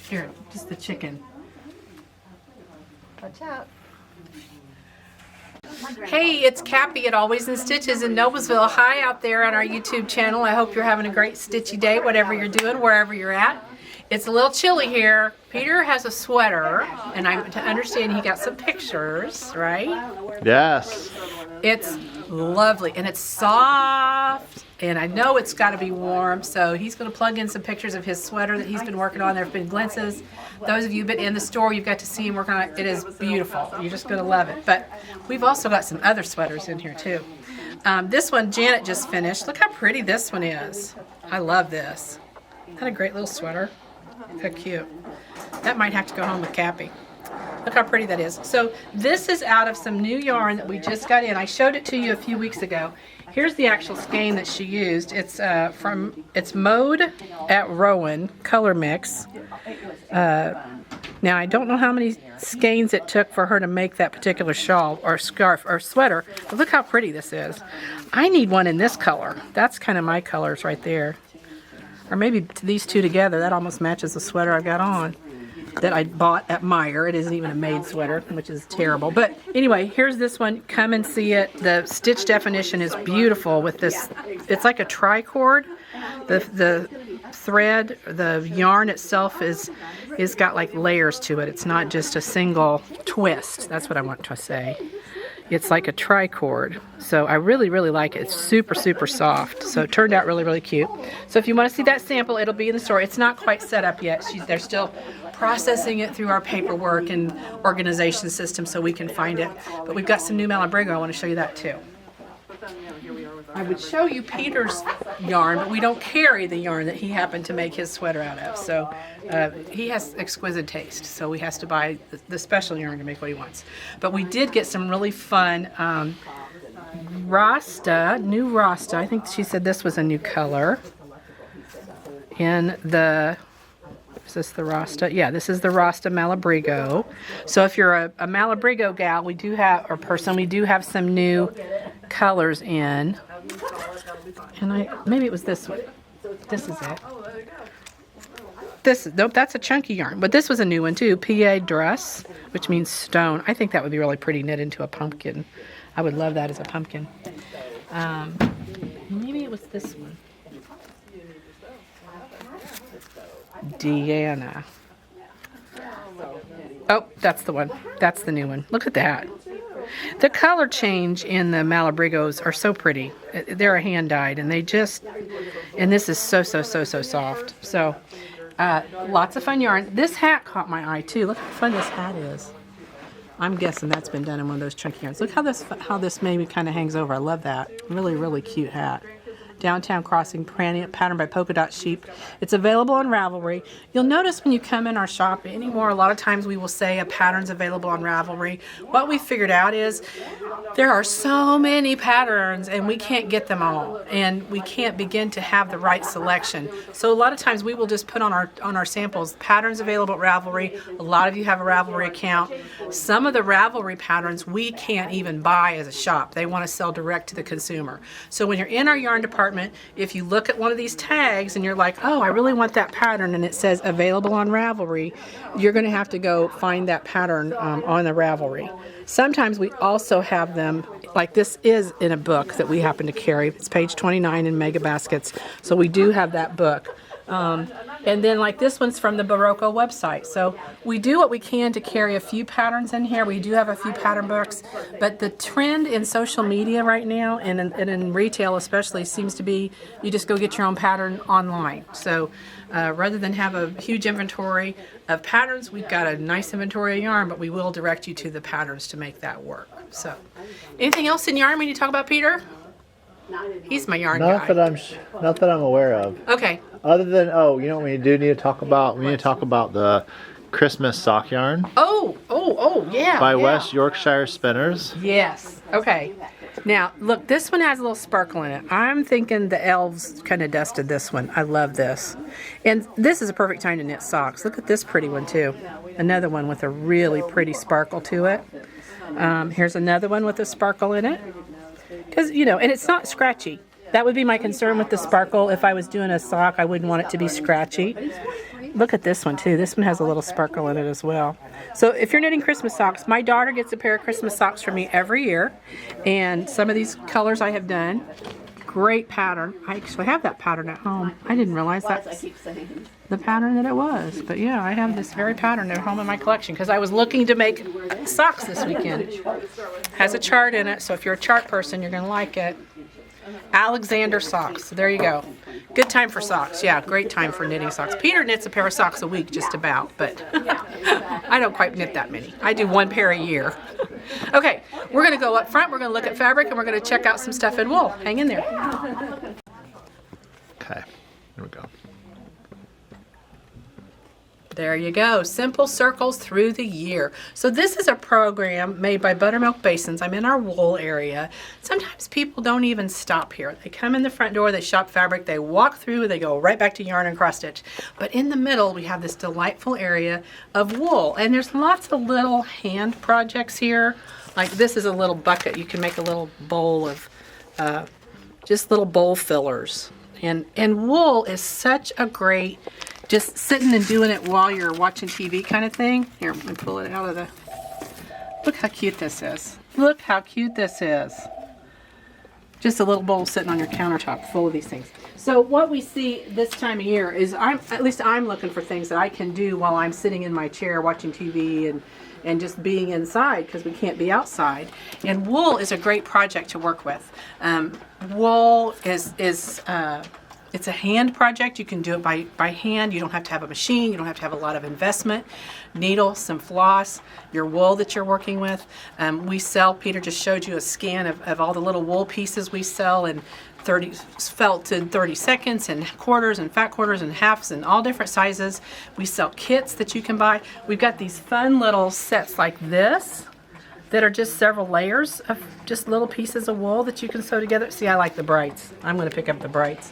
Here, just the chicken. Watch out. Hey, it's Cappy at Always in Stitches in Noblesville. Hi out there on our YouTube channel. I hope you're having a great stitchy day, whatever you're doing, wherever you're at. It's a little chilly here. Peter has a sweater, and I understand he got some pictures, right? Yes. It's lovely, and it's soft, and I know it's got to be warm, so he's going to plug in some pictures of his sweater that he's been working on. There have been glimpses. Those of you who've been in the store, you've got to see him working on it. It is beautiful. You're just going to love it. But we've also got some other sweaters in here, too. This one, Janet just finished. Look how pretty this one is. I love this. Isn't that a great little sweater? How cute. That might have to go home with Cappy. Look how pretty that is. So this is out of some new yarn that we just got in. I showed it to you a few weeks ago. Here's the actual skein that she used. It's Mode at Rowan color mix. Now I don't know how many skeins it took for her to make that particular shawl or scarf or sweater, but look how pretty this is. I need one in this color. That's kind of my colors right there. Or maybe these two together. That almost matches the sweater I've got on that I bought at Meijer. It isn't even a maid sweater, which is terrible. But anyway, here's this one. Come and see it. The stitch definition is beautiful with this. It's like a tricord. The thread, the yarn itself is got like layers to it. It's not just a single twist. That's what I want to say. It's like a tricord. So I really, really like it. It's super, super soft. So it turned out really, really cute. So if you want to see that sample, it'll be in the store. It's not quite set up yet. They're still processing it through our paperwork and organization system so we can find it. But we've got some new Malabrigo. I want to show you that too. I would show you Peter's yarn, but we don't carry the yarn that he happened to make his sweater out of. So he has exquisite taste, so he has to buy the special yarn to make what he wants. But we did get some really fun Rasta, new Rasta. I think she said this was a new color. In the, is this the Rasta? Yeah, this is the Rasta Malabrigo. So if you're a Malabrigo gal, we do have, or person, we do have some new colors in. And maybe it was this one. This is it. Nope, that's a chunky yarn. But this was a new one too. PA dress, which means stone. I think that would be really pretty knit into a pumpkin. I would love that as a pumpkin. Maybe it was this one. Deanna. Oh, that's the one. That's the new one. Look at that. The color change in the Malabrigos are so pretty. They're hand dyed, and and this is so soft. So, lots of fun yarn. This hat caught my eye too. Look how fun this hat is. I'm guessing that's been done in one of those chunky yarns. Look how this maybe kind of hangs over. I love that. Really, really cute hat. Downtown Crossing, patterned by Polka Dot Sheep. It's available on Ravelry. You'll notice when you come in our shop anymore, a lot of times we will say a pattern's available on Ravelry. What we figured out is there are so many patterns and we can't get them all, and we can't begin to have the right selection. So a lot of times we will just put on our samples patterns available at Ravelry. A lot of you have a Ravelry account. Some of the Ravelry patterns we can't even buy as a shop. They want to sell direct to the consumer. So when you're in our yarn department, if you look at one of these tags and you're like, oh, I really want that pattern, and it says available on Ravelry, you're going to have to go find that pattern on the Ravelry. Sometimes we also have them, like this is in a book that we happen to carry. It's page 29 in Mega Baskets, so we do have that book. And then like this one's from the Barocco website. So we do what we can to carry a few patterns in here. We do have a few pattern books, but the trend in social media right now and in retail especially seems to be you just go get your own pattern online. So rather than have a huge inventory of patterns, we've got a nice inventory of yarn, but we will direct you to the patterns to make that work. So anything else in yarn we need to talk about, Peter? He's my yarn guy. Not that I'm aware of. Okay. Other than, oh, you know what we do need to talk about? We need to talk about the Christmas sock yarn. Oh, yeah. By West Yorkshire Spinners. Yes. Okay. Now, look, this one has a little sparkle in it. I'm thinking the elves kind of dusted this one. I love this. And this is a perfect time to knit socks. Look at this pretty one, too. Another one with a really pretty sparkle to it. Here's another one with a sparkle in it. Because, you know, and it's not scratchy. That would be my concern with the sparkle. If I was doing a sock, I wouldn't want it to be scratchy. Look at this one too. This one has a little sparkle in it as well. So if you're knitting Christmas socks, my daughter gets a pair of Christmas socks from me every year. And some of these colors I have done. Great pattern. I actually have that pattern at home. I didn't realize that's the pattern that it was. But yeah, I have this very pattern at home in my collection because I was looking to make socks this weekend. Has a chart in it, so if you're a chart person, you're going to like it. Alexander socks. So there you go. Good time for socks. Yeah, great time for knitting socks. Peter knits a pair of socks a week, just about, but I don't quite knit that many. I do one pair a year. Okay, we're going to go up front. We're going to look at fabric, and we're going to check out some stuff in wool. Hang in there. Okay, here we go. There you go. Simple circles through the year. So this is a program made by Buttermilk Basins. I'm in our wool area. Sometimes people don't even stop here. They come in the front door, they shop fabric, they walk through, they go right back to yarn and cross stitch. But in the middle, we have this delightful area of wool. And there's lots of little hand projects here. Like this is a little bucket. You can make a little bowl of just little bowl fillers. And wool is such a great, just sitting and doing it while you're watching TV kind of thing. Here, let me pull it out of the, look how cute this is. Look how cute this is. Just a little bowl sitting on your countertop full of these things. So what we see this time of year is, at least I'm looking for things that I can do while I'm sitting in my chair watching TV and just being inside because we can't be outside. And wool is a great project to work with. Wool is it's a hand project. You can do it by hand. You don't have to have a machine. You don't have to have a lot of investment. Needle, some floss, your wool that you're working with. We sell, Peter just showed you a scan of all the little wool pieces we sell in felt in 30 seconds and quarters and fat quarters and halves and all different sizes. We sell kits that you can buy. We've got these fun little sets like this that are just several layers of just little pieces of wool that you can sew together. See, I like the brights. I'm going to pick up the brights.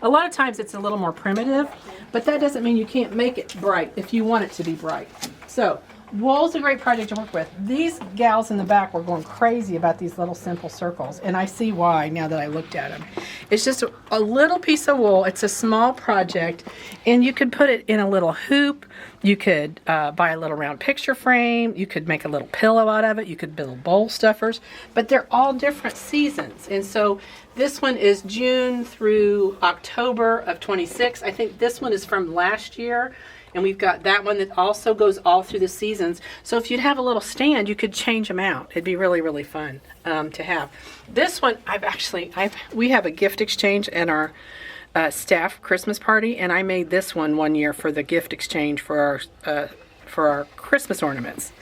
A lot of times it's a little more primitive, but that doesn't mean you can't make it bright if you want it to be bright. So wool's a great project to work with. These gals in the back were going crazy about these little simple circles, and I see why now that I looked at them. It's just a little piece of wool. It's a small project, and you could put it in a little hoop. You could buy a little round picture frame. You could make a little pillow out of it. You could build bowl stuffers, but they're all different seasons. And so this one is June through October of 26. I think this one is from last year. And we've got that one that also goes all through the seasons. So if you'd have a little stand, you could change them out. It'd be really, really fun to have. This one, we have a gift exchange at our staff Christmas party, and I made this one year for the gift exchange for our Christmas ornaments.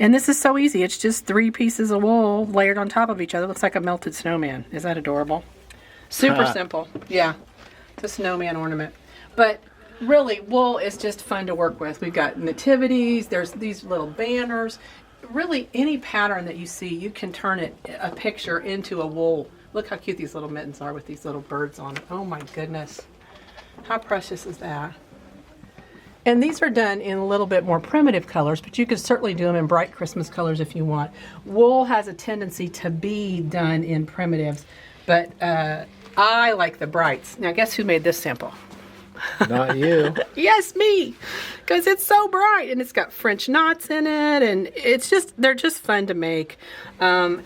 And this is so easy. It's just 3 pieces of wool layered on top of each other. It looks like a melted snowman. Is that adorable? Super simple. Yeah, it's a snowman ornament. But really, wool is just fun to work with. We've got nativities, there's these little banners. Really, any pattern that you see, you can turn a picture into a wool. Look how cute these little mittens are with these little birds on it. Oh my goodness. How precious is that? And these are done in a little bit more primitive colors, but you could certainly do them in bright Christmas colors if you want. Wool has a tendency to be done in primitives, but I like the brights. Now guess who made this sample? Not you. Yes, me, because it's so bright and it's got French knots in it, and they're just fun to make. And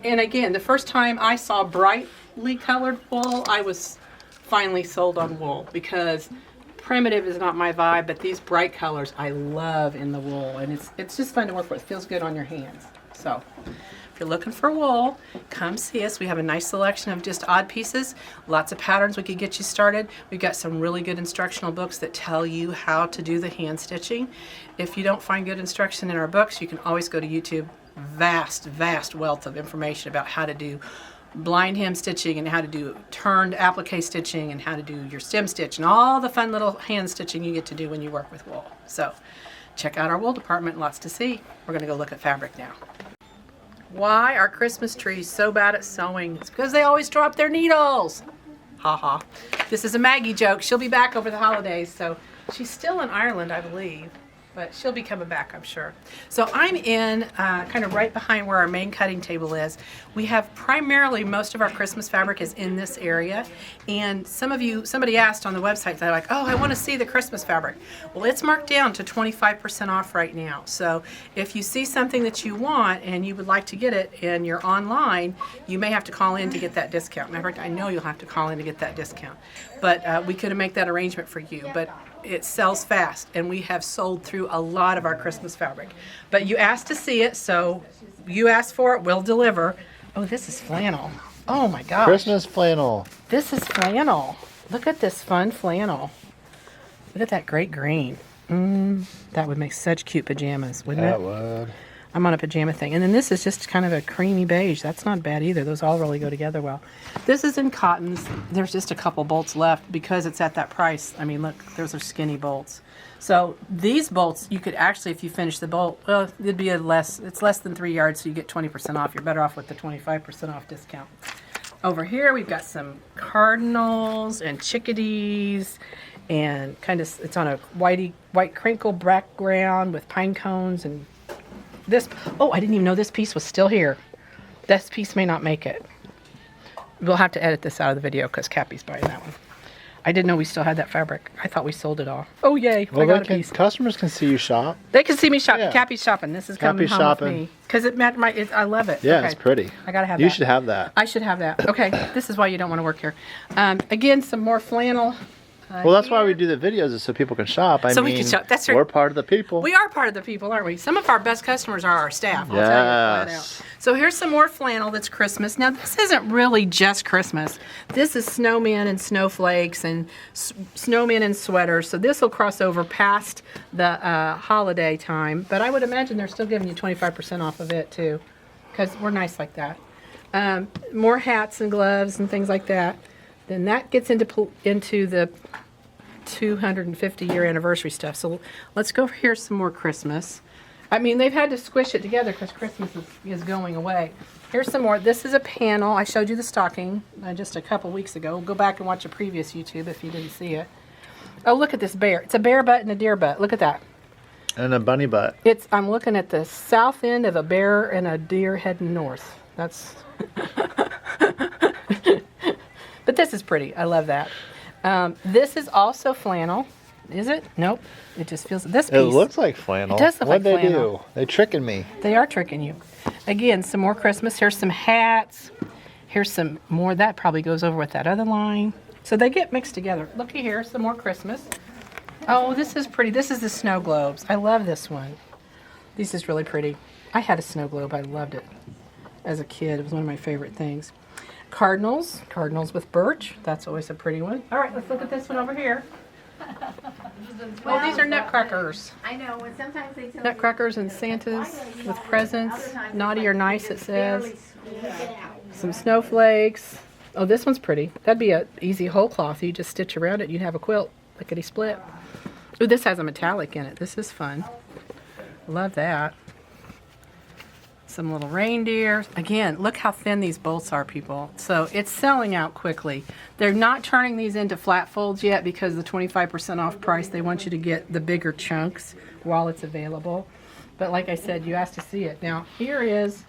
again, the first time I saw brightly colored wool, I was finally sold on wool, because primitive is not my vibe, but these bright colors I love in the wool, and it's just fun to work with. It feels good on your hands. So if you're looking for wool, come see us. We have a nice selection of just odd pieces, lots of patterns we could get you started. We've got some really good instructional books that tell you how to do the hand stitching. If you don't find good instruction in our books, you can always go to YouTube. Vast wealth of information about how to do blind hem stitching and how to do turned applique stitching and how to do your stem stitch and all the fun little hand stitching you get to do when you work with wool. So check out our wool department, lots to see. We're going to go look at fabric now. Why are Christmas trees so bad at sewing? It's because they always drop their needles. Ha ha. This is a Maggie joke. She'll be back over the holidays, so she's still in Ireland, I believe. But she'll be coming back, I'm sure. So I'm in kind of right behind where our main cutting table is. We have primarily most of our Christmas fabric is in this area. And somebody asked on the website, they're like, oh, I want to see the Christmas fabric. Well, it's marked down to 25% off right now. So if you see something that you want and you would like to get it and you're online, you may have to call in to get that discount. Matter of fact, I know you'll have to call in to get that discount. But we could make that arrangement for you. But it sells fast, and we have sold through a lot of our Christmas fabric. But you asked to see it, so you asked for it, we'll deliver. Oh, this is flannel. Oh my gosh. Christmas flannel. This is flannel. Look at this fun flannel. Look at that great green. That would make such cute pajamas, wouldn't it? That would. I'm on a pajama thing. And then this is just kind of a creamy beige. That's not bad either. Those all really go together well. This is in cottons. There's just a couple bolts left because it's at that price. I mean, look, those are skinny bolts. So these bolts, you could actually, if you finish the bolt, well, it'd be it's less than 3 yards, so you get 20% off. You're better off with the 25% off discount. Over here, we've got some cardinals and chickadees, and it's on a white crinkle background with pine cones and this. Oh, I didn't even know this piece was still here. This piece may not make it. We'll have to edit this out of the video because Cappy's buying that one. I didn't know we still had that fabric. I thought we sold it all. Oh, yay. Well, I got a piece. Customers can see you shop. They can see me shopping. Yeah. Cappy's shopping. This is coming Cappy's home shopping. with me. Because I love it. Yeah, Okay. it's pretty. I got to have that. You should have that. I should have that. Okay, this is why you don't want to work here. Again, some more flannel. Well, that's why we do the videos, is so people can shop. I So mean, we can shop. That's right. We're part of the people. We are part of the people, aren't we? Some of our best customers are our staff. I'll tell you flat Yes. out. So here's some more flannel that's Christmas. Now, this isn't really just Christmas. This is snowmen and snowflakes and snowmen and sweaters. So this will cross over past the holiday time. But I would imagine they're still giving you 25% off of it, too, because we're nice like that. More hats and gloves and things like that. Then that gets into the 250-year anniversary stuff. So let's go over here some more Christmas. I mean, they've had to squish it together because Christmas is going away. Here's some more. This is a panel. I showed you the stocking just a couple weeks ago. Go back and watch a previous YouTube if you didn't see it. Oh, look at this bear. It's a bear butt and a deer butt. Look at that. And a bunny butt. I'm looking at the south end of a bear and a deer heading north. That's... But this is pretty. I love that. This is also flannel. Is it? Nope. It just feels... This piece... It looks like flannel. It does look What'd like they flannel. do? They tricking me. They are tricking you. Again, some more Christmas. Here's some hats. Here's some more. That probably goes over with that other line. So they get mixed together. Looky here. Some more Christmas. Oh, this is pretty. This is the snow globes. I love this one. This is really pretty. I had a snow globe. I loved it as a kid. It was one of my favorite things. Cardinals. Cardinals with birch. That's always a pretty one. All right, let's look at this one over here. Oh, these are nutcrackers. I know, and sometimes they tell Nutcrackers and Santas with presents. Naughty or nice, it says. Some snowflakes. Oh, this one's pretty. That'd be an easy whole cloth. You just stitch around it. You'd have a quilt. Lickety split. Ooh, this has a metallic in it. This is fun. Love that. Some little reindeer. Again, look how thin these bolts are, people. So it's selling out quickly. They're not turning these into flat folds yet because the 25% off price, they want you to get the bigger chunks while it's available. But like I said, you asked to see it. Now, here is,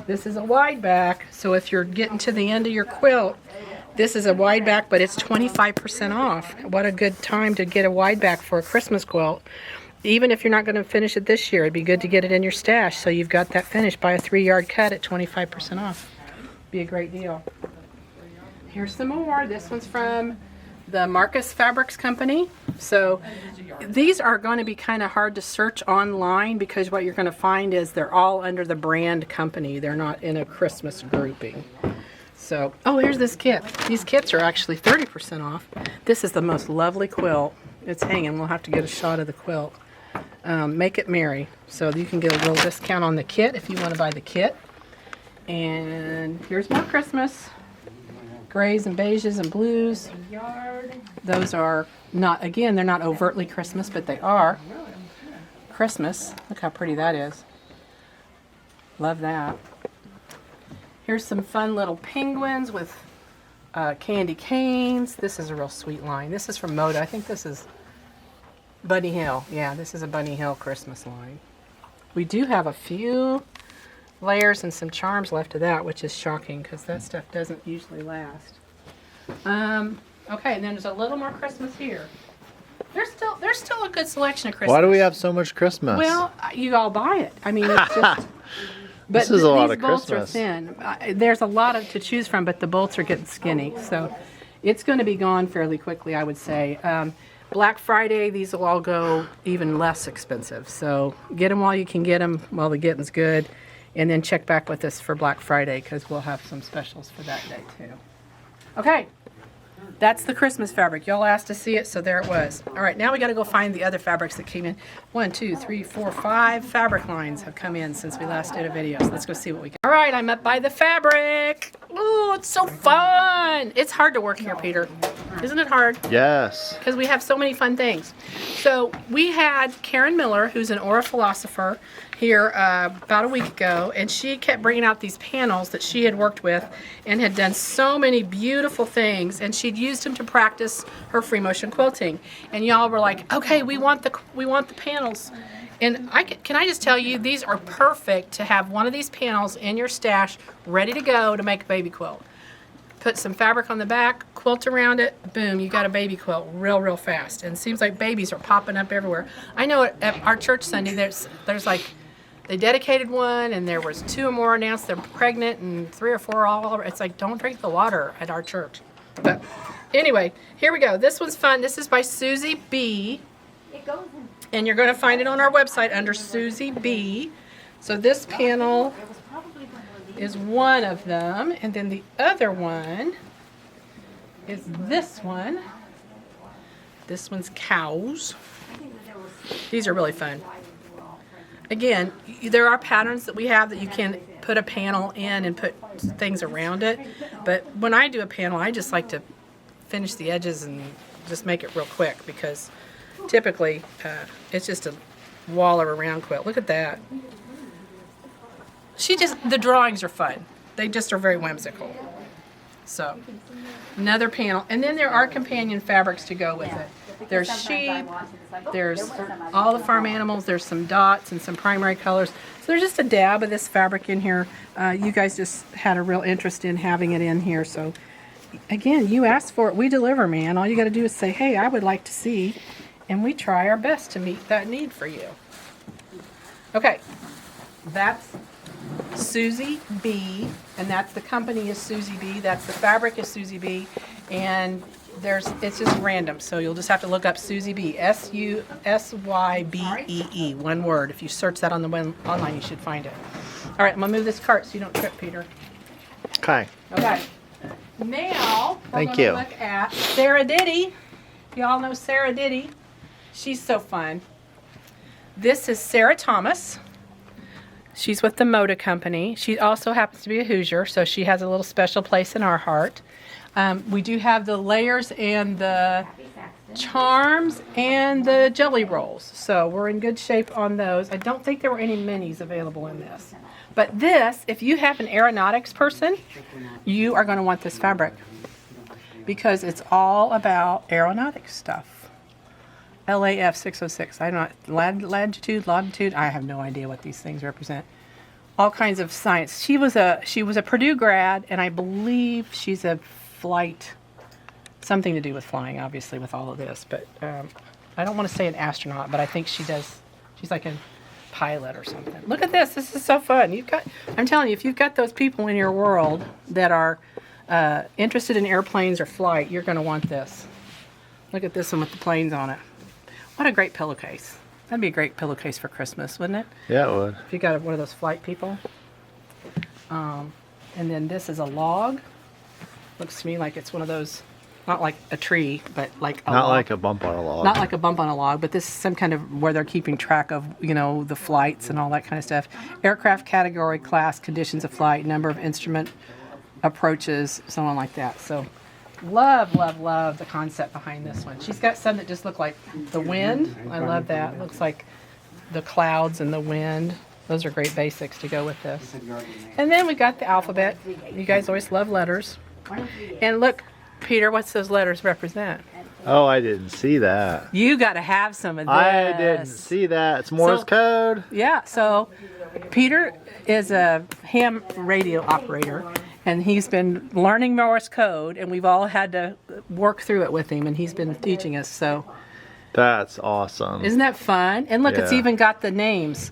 this is a wide back. So if you're getting to the end of your quilt, this is a wide back, but it's 25% off. What a good time to get a wide back for a Christmas quilt. Even if you're not going to finish it this year, it'd be good to get it in your stash so you've got that finished by a 3-yard cut at 25% off. Be a great deal. Here's some more. This one's from the Marcus Fabrics Company. So these are going to be kind of hard to search online because what you're going to find is they're all under the brand company. They're not in a Christmas grouping. So, oh, here's this kit. These kits are actually 30% off. This is the most lovely quilt. It's hanging. We'll have to get a shot of the quilt. Make it merry. So you can get a little discount on the kit if you want to buy the kit. And here's more Christmas. Grays and beiges and blues. Those are not, again, they're not overtly Christmas, but they are Christmas. Look how pretty that is. Love that. Here's some fun little penguins with candy canes. This is a real sweet line. This is from Moda. I think this is Bunny Hill. Yeah, this is a Bunny Hill Christmas line. We do have a few layers and some charms left of that, which is shocking because that stuff doesn't usually last. Okay, and then there's a little more Christmas here. There's still a good selection of Christmas. Why do we have so much Christmas? Well, you all buy it. I mean, it's just. But this is a lot these of bolts Christmas. are thin. There's a lot to choose from, but the bolts are getting skinny, so it's going to be gone fairly quickly, I would say. Black Friday, these will all go even less expensive. So get them while you can get them, while the getting's good, and then check back with us for Black Friday because we'll have some specials for that day too. Okay. That's the Christmas fabric. Y'all asked to see it, so there it was. All right, now we got to go find the other fabrics that came in. 1, 2, 3, 4, 5 fabric lines have come in since we last did a video. So let's go see what we got. All right, I'm up by the fabric. Ooh, it's so fun. It's hard to work here, Peter. Isn't it hard? Yes. Because we have so many fun things. So we had Karen Miller, who's an aura philosopher, here about a week ago, and she kept bringing out these panels that she had worked with and had done so many beautiful things, and she'd used them to practice her free motion quilting. And y'all were like, okay, we want the panels. And can I just tell you, these are perfect to have one of these panels in your stash ready to go to make a baby quilt. Put some fabric on the back, quilt around it, boom, you got a baby quilt real fast. And it seems like babies are popping up everywhere. I know at our church Sunday, there's like, they dedicated one, and there was 2 or more announced they're pregnant, and 3 or 4 all over. It's like, don't drink the water at our church. But anyway, here we go. This one's fun. This is by Susie B. And you're going to find it on our website under Susie B. So this panel is one of them, and then the other one is this one. This one's cows. These are really fun. Again, there are patterns that we have that you can put a panel in and put things around it. But when I do a panel, I just like to finish the edges and just make it real quick because typically it's just a wall or a round quilt. Look at that. The drawings are fun. They just are very whimsical. So, another panel. And then there are companion fabrics to go with it. There's sheep, there's all the farm animals, there's some dots and some primary colors. So there's just a dab of this fabric in here. You guys just had a real interest in having it in here. So again, you asked for it, we deliver, man. All you got to do is say, hey, I would like to see, and we try our best to meet that need for you. Okay, that's Susie B, and that's the company is Susie B. That's the fabric is Susie B, and it's just random, so you'll just have to look up Susie B, SUSYBEE, one word. If you search that on the online, you should find it. All right, I'm gonna move this cart so you don't trip, Peter. Okay. Okay. Now we're Thank gonna you. look at Sarah Diddy. Y'all know Sarah Diddy. She's so fun. This is Sarah Thomas. She's with the Moda Company. She also happens to be a Hoosier, so she has a little special place in our heart. We do have the layers and the charms and the jelly rolls. So we're in good shape on those. I don't think there were any minis available in this. But this, if you have an aeronautics person, you are going to want this fabric because it's all about aeronautics stuff. LAF 606. I don't know. Longitude. I have no idea what these things represent. All kinds of science. She was a Purdue grad, and I believe she's a flight, something to do with flying, obviously, with all of this. But I don't want to say an astronaut, but I think she does. She's like a pilot or something. Look at this. This is so fun. I'm telling you, if you've got those people in your world that are interested in airplanes or flight, you're going to want this. Look at this one with the planes on it. What a great pillowcase. That'd be a great pillowcase for Christmas, wouldn't it? Yeah, it would. If you got one of those flight people. And then this is a log. Looks to me like it's one of those, not like a tree, but like a log. Not like a bump on a log. Not like a bump on a log, but this is some kind of where they're keeping track of, the flights and all that kind of stuff. Aircraft category, class, conditions of flight, number of instrument approaches, so on like that. So love the concept behind this one. She's got some that just look like the wind. I love that. It looks like the clouds and the wind. Those are great basics to go with this. And then we got the alphabet. You guys always love letters. And look, Peter, what's those letters represent? Oh, I didn't see that. You got to have some of this. I didn't see that. It's Morse code. Yeah, so Peter is a ham radio operator, and he's been learning Morse code, and we've all had to work through it with him, and he's been teaching us, so. That's awesome. Isn't that fun? And look, it's Yeah. even got the names.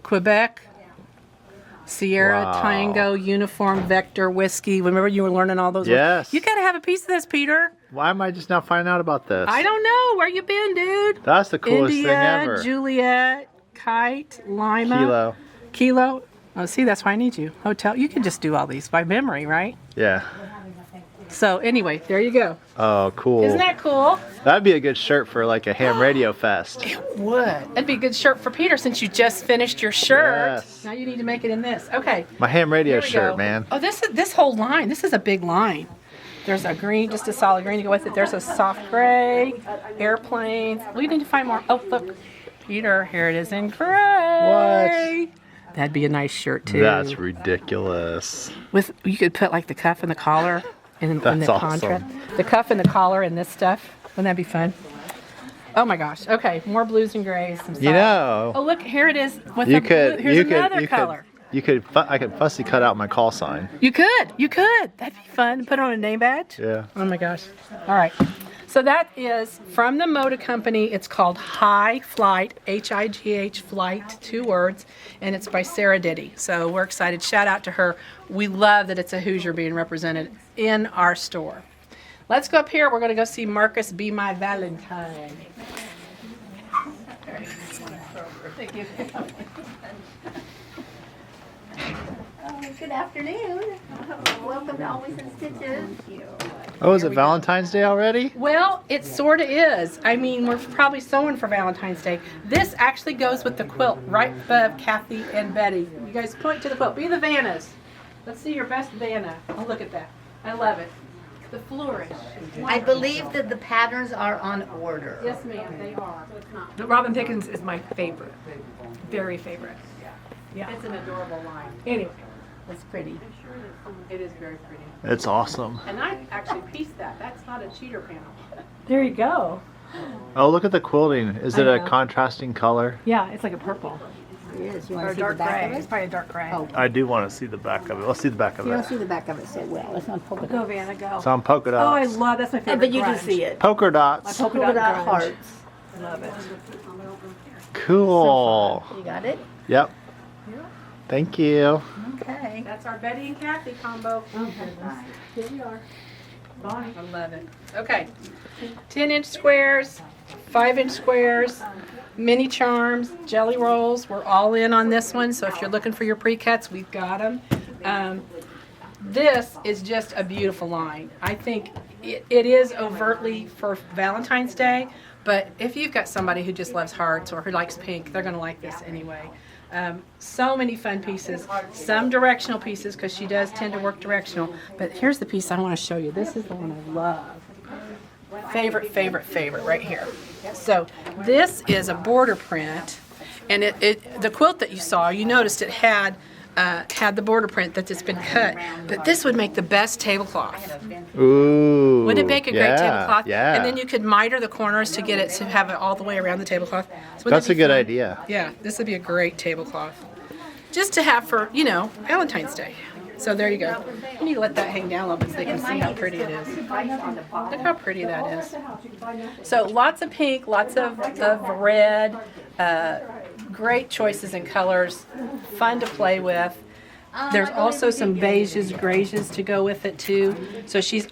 Quebec, Sierra, Wow. Tango, Uniform, Vector, Whiskey. Remember you were learning all those Yes. words? You got to have a piece of this, Peter. Why am I just now finding out about this? I don't know. Where you been, dude? That's the coolest India, thing ever. Juliet, Kite, Lima. Kilo. Kilo. Oh, see, that's why I need you. Hotel. You can just do all these by memory, right? Yeah. So anyway, there you go. Oh, cool. Isn't that cool? That'd be a good shirt for like a ham radio fest. Would. That'd be a good shirt for Peter since you just finished your shirt. Yes. Now you need to make it in this. Okay. My ham radio Here we shirt, go. man. Oh, this whole line. This is a big line. There's a green, just a solid green to go with it. There's a soft gray, airplanes. We need to find more. Oh, look, Peter, here it is in gray. What? That'd be a nice shirt too. That's ridiculous. With you could put like the cuff and the collar in the That's contrast. awesome. The cuff and the collar and this stuff. Wouldn't that be fun? Oh my gosh. Okay, more blues and grays. Some You know, Oh look, here it is with you the could, blue. Here's you another could, you color. I could fussy cut out my call sign. You could. That'd be fun. Put on a name badge. Yeah. Oh my gosh. All right. So that is from the Moda Company. It's called High Flight, H-I-G-H Flight, 2 words, and it's by Sarah Diddy. So we're excited. Shout out to her. We love that it's a Hoosier being represented in our store. Let's go up here. We're going to go see Marcus Be My Valentine. Thank you. Good afternoon. Welcome to Always in Stitches. Oh, is it Valentine's Day already? Well, it sort of is. I mean, we're probably sewing for Valentine's Day. This actually goes with the quilt right above Kathy and Betty. You guys point to the quilt. Be the Vannas. Let's see your best Vanna. Oh, look at that. I love it. The flourish. I believe that the patterns are on order. Yes, ma'am, they are. The Robin Pickens is my favorite. Very favorite. Yeah. It's an adorable line. Anyway. It's pretty. It is very pretty. It's awesome. And I actually pieced that. That's not a cheater panel. There you go. Oh, look at the quilting. Is it I a know. contrasting color? Yeah, it's like a purple. It is. You Or want a to see the dark back gray. of It's it? probably a dark gray. Oh. I do want to see the back of it. Let's see the back of You don't it. see the back of it so well. It's not polka Go, dots. Vanna, go. It's on polka Oh, I dots. love that's my favorite. But you can grunge. see it. Polka dots. Polka Polka dot dot grunge. hearts. Love it. Cool. You got it? Yep. Thank you. Okay. That's our Betty and Kathy combo. Here we are. I love it. Okay. 10-inch squares, 5-inch squares, mini charms, jelly rolls. We're all in on this one. So if you're looking for your pre-cuts, we've got them. This is just a beautiful line. I think it is overtly for Valentine's Day, but if you've got somebody who just loves hearts or who likes pink, they're going to like this anyway. So many fun pieces, some directional pieces because she does tend to work directional. But here's the piece I want to show you. This is the one I love. Favorite right here. So this is a border print, and the quilt that you saw, you noticed it had the border print that's been cut. But this would make the best tablecloth. Ooh. Wouldn't it make a great yeah, tablecloth? Yeah. And then you could miter the corners to get it to have it all the way around the tablecloth. So wouldn't That's that a be good fun? idea. Yeah, this would be a great tablecloth. Just to have for, Valentine's Day. So there you go. You need to let that hang down a little bit so they can see how pretty it is. Look how pretty that is. So lots of pink, lots of red, great choices in colors, fun to play with. There's also some beiges, grays to go with it too. So she's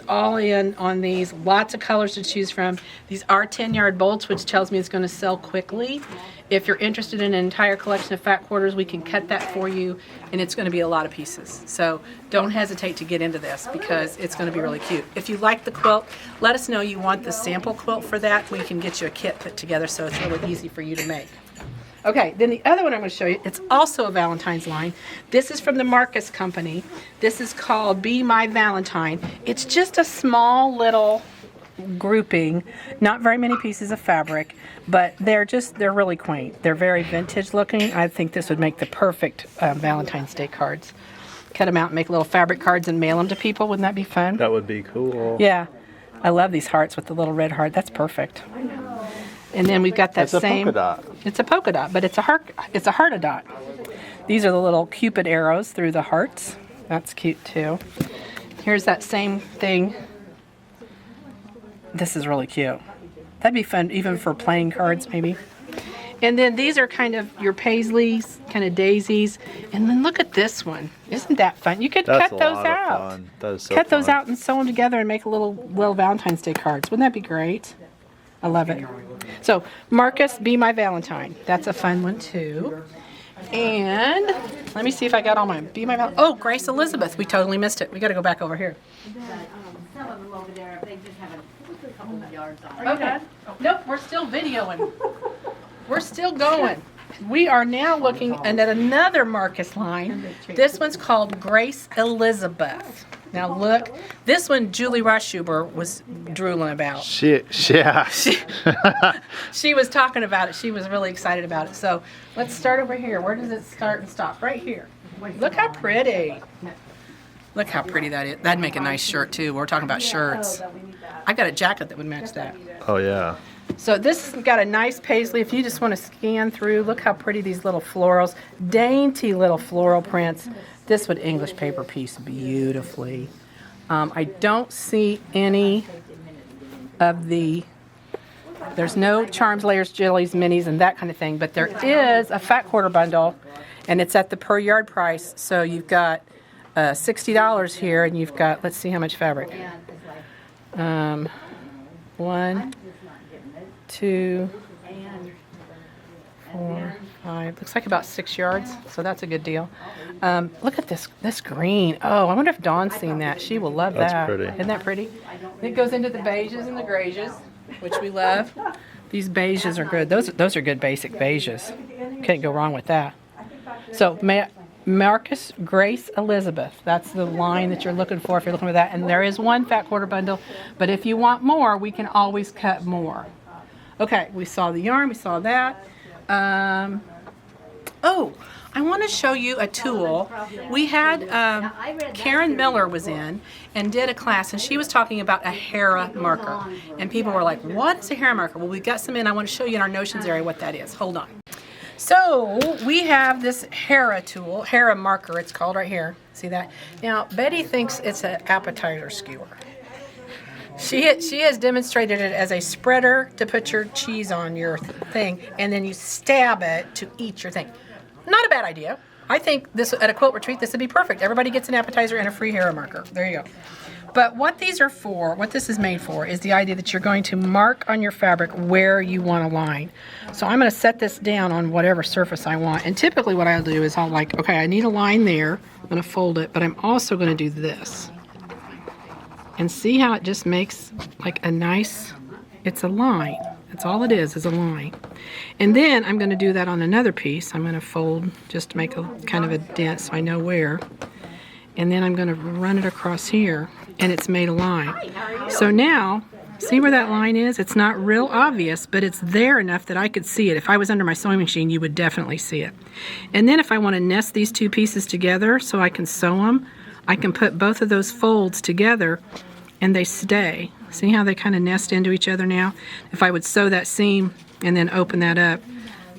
all in on these. Lots of colors to choose from. These are 10-yard bolts, which tells me it's going to sell quickly. If you're interested in an entire collection of fat quarters, we can cut that for you, and it's going to be a lot of pieces. So don't hesitate to get into this because it's going to be really cute. If you like the quilt, let us know you want the sample quilt for that. We can get you a kit put together so it's really easy for you to make. Okay, then the other one I'm going to show you, it's also a Valentine's line. This is from the Marcus Company. This is called Be My Valentine. It's just a small little grouping, not very many pieces of fabric, but they're really quaint. They're very vintage looking. I think this would make the perfect Valentine's Day cards. Cut them out and make little fabric cards and mail them to people. Wouldn't that be fun? That would be cool. Yeah. I love these hearts with the little red heart. That's perfect. And then we've got that It's a same. polka dot. It's a polka dot, but it's a heart. It's a heart a dot. These are the little Cupid arrows through the hearts. That's cute too. Here's that same thing. This is really cute. That'd be fun even for playing cards maybe. And then these are kind of your paisleys, kind of daisies. And then look at this one. Isn't that fun? You could That's cut a those lot of out. fun. That is so Cut those fun. out and sew them together and make little Valentine's Day cards. Wouldn't that be great? I love it. So, Marcus, Be My Valentine. That's a fun one too. And let me see if I got all my Be My Valentine. Oh, Grace Elizabeth. We totally missed it. We got to go back over here. Some of them over there, they just have a couple of yards on. Okay. Nope, we're still videoing. We're still going. We are now looking at another Marcus line. This one's called Grace Elizabeth. Now look, this one Julie Rashuber was drooling about. Yeah. She was talking about it. She was really excited about it. So let's start over here. Where does it start and stop? Right here. Look how pretty. Look how pretty that is. That'd make a nice shirt too. We're talking about shirts. I got a jacket that would match that. Oh yeah. So this has got a nice paisley. If you just want to scan through, look how pretty these little florals, dainty little floral prints. This would English paper piece beautifully. I don't see any of the, there's no charms, layers, jellies, minis, and that kind of thing, but there is a fat quarter bundle, and it's at the per yard price. So you've got $60 here, and you've got, let's see how much fabric. 1, 2, 4, 5. Looks like about 6 yards, so that's a good deal. Look at this green. Oh, I wonder if Dawn's seen that. She will love That's that. pretty. Isn't that pretty? It goes into the beiges and the grays, which we love. These beiges are good. Those are good basic beiges. Can't go wrong with that. So Marcus, Grace Elizabeth. That's the line that you're looking for if you're looking for that. And there is one fat quarter bundle, but if you want more, we can always cut more. Okay, we saw the yarn, we saw that. Oh, I want to show you a tool. We had Karen Miller was in and did a class, and she was talking about a Hera marker. And people were like, what is a Hera marker? Well, we've got some in. I want to show you in our notions area what that is. Hold on. So we have this Hera tool, Hera marker it's called right here. See that? Now, Betty thinks it's an appetizer skewer. She has demonstrated it as a spreader to put your cheese on your thing, and then you stab it to eat your thing. Not a bad idea. I think this at a quilt retreat, this would be perfect. Everybody gets an appetizer and a free Hera marker. There you go. But what these are for, what this is made for, is the idea that you're going to mark on your fabric where you want a line. So I'm going to set this down on whatever surface I want. And typically what I'll do is I'll like, okay, I need a line there. I'm going to fold it, but I'm also going to do this. And see how it just makes like a nice, it's a line. That's all it is a line. And then I'm going to do that on another piece. I'm going to fold just to make a kind of a dent so I know where. And then I'm going to run it across here, and it's made a line. So now, see where that line is? It's not real obvious, but it's there enough that I could see it. If I was under my sewing machine, you would definitely see it. And then if I want to nest these two pieces together so I can sew them, I can put both of those folds together and they stay. See how they kind of nest into each other now? If I would sew that seam and then open that up,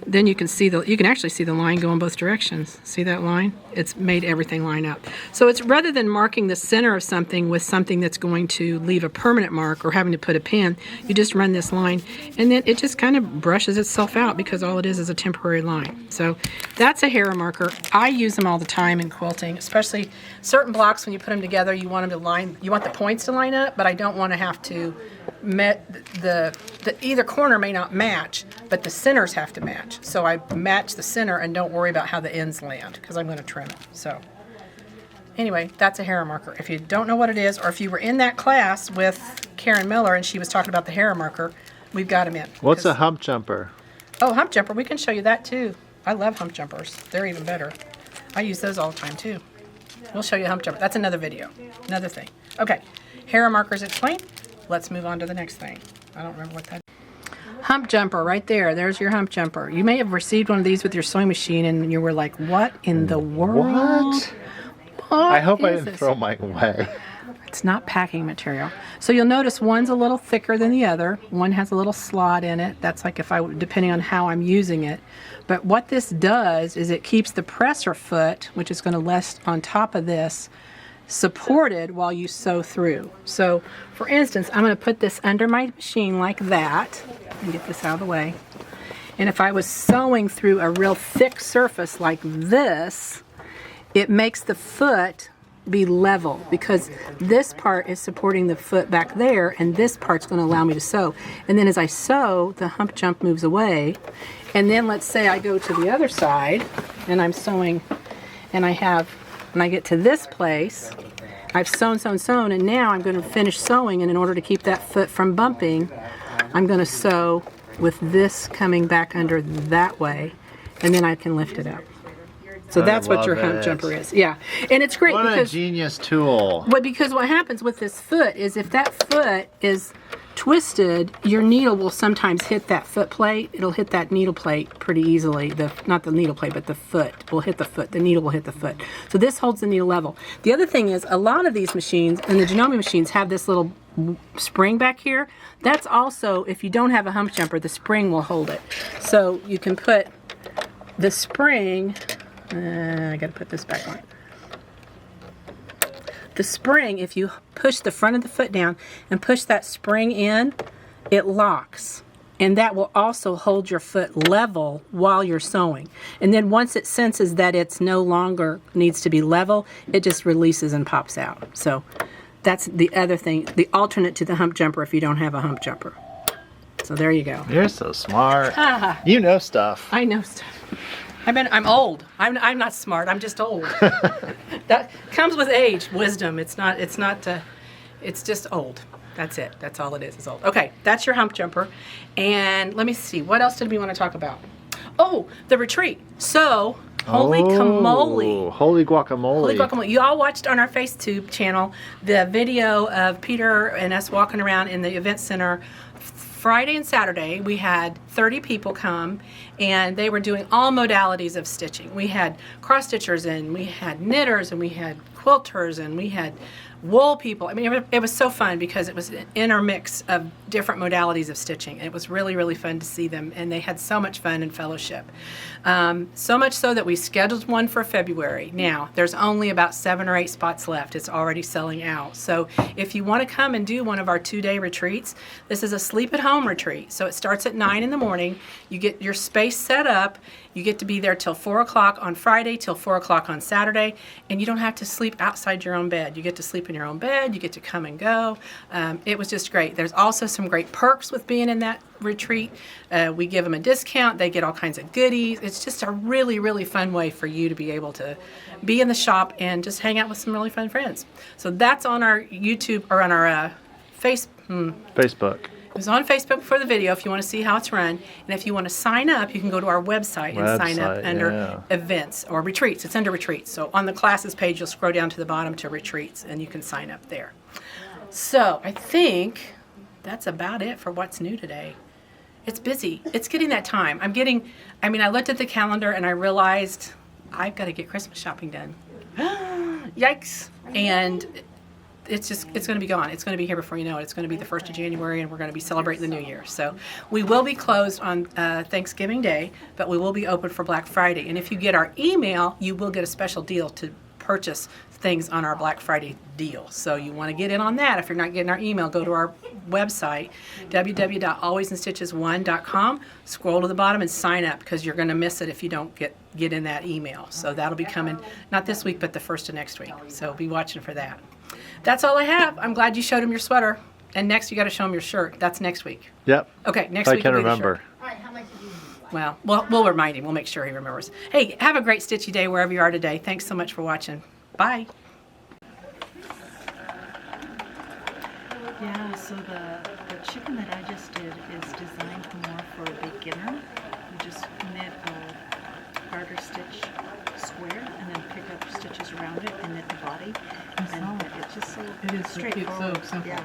then you can see you can actually see the line go in both directions. See that line? It's made everything line up. So it's rather than marking the center of something with something that's going to leave a permanent mark or having to put a pin, you just run this line and then it just kind of brushes itself out because all it is a temporary line. So that's a Hera marker. I use them all the time in quilting, especially certain blocks when you put them together, you want them to line, you want the points to line up, but I don't want to have to either corner may not match, but the centers have to match. So I match the center and don't worry about how the ends land because I'm going to trim it. So anyway, that's a Hera marker. If you don't know what it is, or if you were in that class with Karen Miller and she was talking about the Hera marker, we've got them in. What's a hump jumper? Oh, hump jumper. We can show you that too. I love hump jumpers. They're even better. I use those all the time too. We'll show you a hump jumper. That's another video. Another thing. Okay. Hera markers explained. Let's move on to the next thing. I don't remember what that is. Hump jumper right there. There's your hump jumper. You may have received one of these with your sewing machine and you were like, what in the world? What? I hope I didn't this? throw mine away. It's not packing material. So you'll notice one's a little thicker than the other. One has a little slot in it. That's like depending on how I'm using it. But what this does is it keeps the presser foot, which is going to rest on top of this, supported while you sew through. So for instance, I'm going to put this under my machine like that and get this out of the way. And if I was sewing through a real thick surface like this, it makes the foot be level because this part is supporting the foot back there and this part's going to allow me to sew. And then as I sew, the hump jump moves away. And then let's say I go to the other side and I'm sewing and when I get to this place, I've sewn, and now I'm going to finish sewing, and in order to keep that foot from bumping, I'm going to sew with this coming back under that way, and then I can lift it up. So that's what your hump jumper is. Yeah, and it's great What a genius tool. But because what happens with this foot is if that foot is twisted, your needle will sometimes hit that foot plate. It'll hit that needle plate pretty easily. Not the needle plate, but the foot will hit the foot. The needle will hit the foot. So this holds the needle level. The other thing is a lot of these machines, and the Janome machines, have this little spring back here. That's also, if you don't have a hump jumper, the spring will hold it. So you can put the spring, I gotta put this back on. The spring, if you push the front of the foot down and push that spring in, it locks. And that will also hold your foot level while you're sewing. And then once it senses that it's no longer needs to be level, it just releases and pops out. So that's the other thing, the alternate to the hump jumper if you don't have a hump jumper. So there you go. You're so smart. You know stuff. I know stuff. I'm old. I'm not smart. I'm just old. That comes with age, wisdom. It's just old. That's it. That's all it is. It's old. Okay, that's your hump jumper. And let me see. What else did we want to talk about? Oh, the retreat. So, holy camole. Holy guacamole. Holy guacamole. You all watched on our FaceTube channel the video of Peter and us walking around in the event center. Friday and Saturday, we had 30 people come, and they were doing all modalities of stitching. We had cross-stitchers, and we had knitters, and we had quilters, and we had wool people. I mean, it was so fun because it was an intermix of different modalities of stitching. It was really, really fun to see them, and they had so much fun and fellowship. So much so that we scheduled one for February. Now, there's only about 7 or 8 spots left. It's already selling out. So if you want to come and do one of our 2-day retreats, this is a sleep-at-home retreat. So it starts at 9 in the morning. You get your space set up. You get to be there till 4 o'clock on Friday, till 4 o'clock on Saturday, and you don't have to sleep outside your own bed. You get to sleep in your own bed. You get to come and go. It was just great. There's also some great perks with being in that retreat. We give them a discount. They get all kinds of goodies. It's just a really, really fun way for you to be able to be in the shop and just hang out with some really fun friends. So that's on our YouTube or on our Facebook. It was on Facebook for the video if you want to see how it's run. And if you want to sign up, you can go to our website and sign up under events or retreats. It's under retreats. So on the classes page, you'll scroll down to the bottom to retreats, and you can sign up there. So I think that's about it for what's new today. It's busy. It's getting that time. I looked at the calendar and I realized I've got to get Christmas shopping done. Yikes. And it's going to be gone. It's going to be here before you know it. It's going to be the 1st of January, and we're going to be celebrating the New Year. So we will be closed on Thanksgiving Day, but we will be open for Black Friday. And if you get our email, you will get a special deal to purchase things on our Black Friday deal. So you want to get in on that. If you're not getting our email, go to our website, www.alwaysinstitches1.com, scroll to the bottom and sign up, because you're going to miss it if you don't get in that email. So that'll be coming, not this week, but the 1st of next week. So be watching for that. That's all I have. I'm glad you showed him your sweater. And next you got to show him your shirt. That's next week. Yep. Okay, next I week. can will be the remember. shirt. All right, how much did you use? Well, we'll remind him. We'll make sure he remembers. Hey, have a great stitchy day wherever you are today. Thanks so much for watching. Bye. Yeah, so the chicken that I just did is designed more for a beginner. You just knit a garter stitch square and then pick up stitches around it and knit the body. And it's just so straightforward. It's so simple. Yeah.